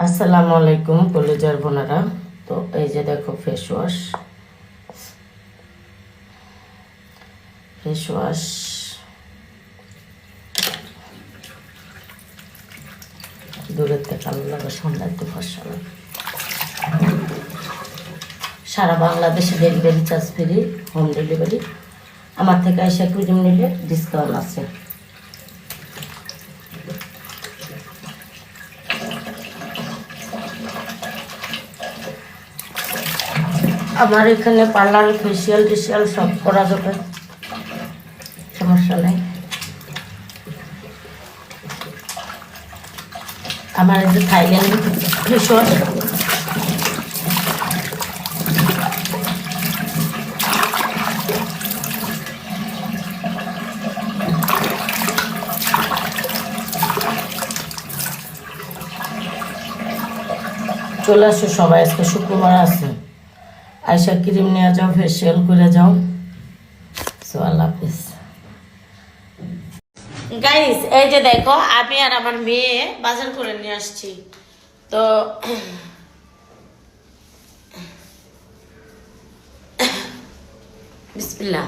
আসসালামু আলাইকুম কলেজার বোনেরা। তো এই যে দেখো ফেস ওয়াশ দূরের থেকে আলো লাগে, সামনে একটু ফসল। সারা বাংলাদেশে delivery charge free, home delivery. আমার থেকে এসে ক্রিম নিলে ডিসকাউন্ট আছে। আমার এখানে পার্লার, ফেসিয়াল টেসিয়াল সব করা যাবে, সমস্যা নেই। আমার এই যে থাইল্যান্ড ফেস ওয়াশ, চলে আসো সবাই, আজকে শুক্রবার আছে, আইসা ক্রিম নিয়ে যাও, ফেসিয়াল করে যাও। সো আল্লাহ হাফিজ গাইস। এই যে দেখো আমি আর আমার মেয়ে বাজার করে নিয়ে আসছি। তো বিসমিল্লাহ।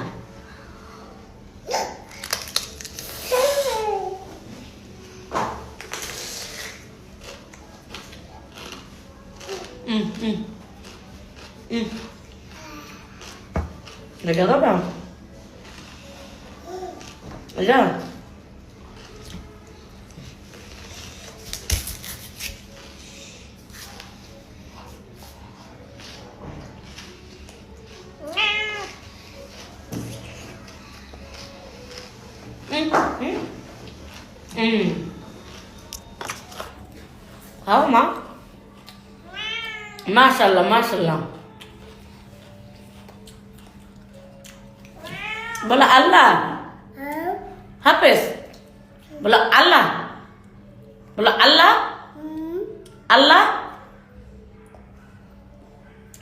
Legal, tá bom. Legal? Calma. Maşallah, maşallah. बोला अल्लाह हाफिज, बोला अल्लाह, बोला अल्लाह, अल्लाह,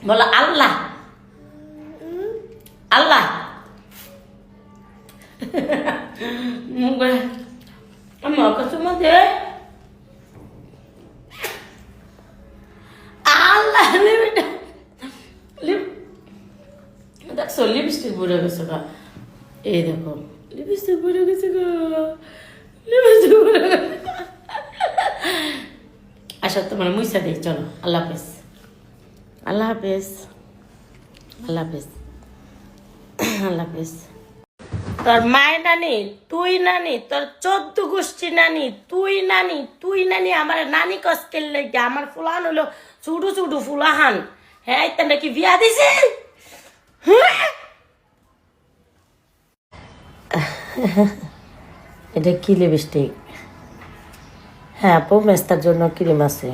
बोला अल्लाह, अल्लाह। अम्मा कसम दे अल्लाह ने बेटा लिप देखो लिपस्टिक बुरा कैसे का, এই দেখো লিপস্টিক পরে গেছে গো, লিপস্টিক পরে গেছে। আচ্ছা তোমার মুইসা দিই, চলো আল্লাহ হাফেজ, আল্লাহ হাফেজ, আল্লাহ হাফেজ, আল্লাহ হাফেজ। তোর মায় নানি, তুই নানি, তোর 14 গোষ্ঠী নানি, তুই নানি, তুই নানি, আমার নানি কষ্টের লেগে আমার ফুলান হলো চুডু চুডু ফুলাহান। হ্যাঁ এটা নাকি বিয়া দিছে। এটা কি লিপস্টিক? হ্যাঁ আপু, মেস্তার জন্য ক্রিম আছে,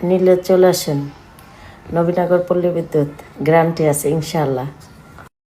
নিলে চলে আসেন। নবীনগর পল্লী বিদ্যুৎ, গ্যারান্টি আছে ইনশাআল্লাহ।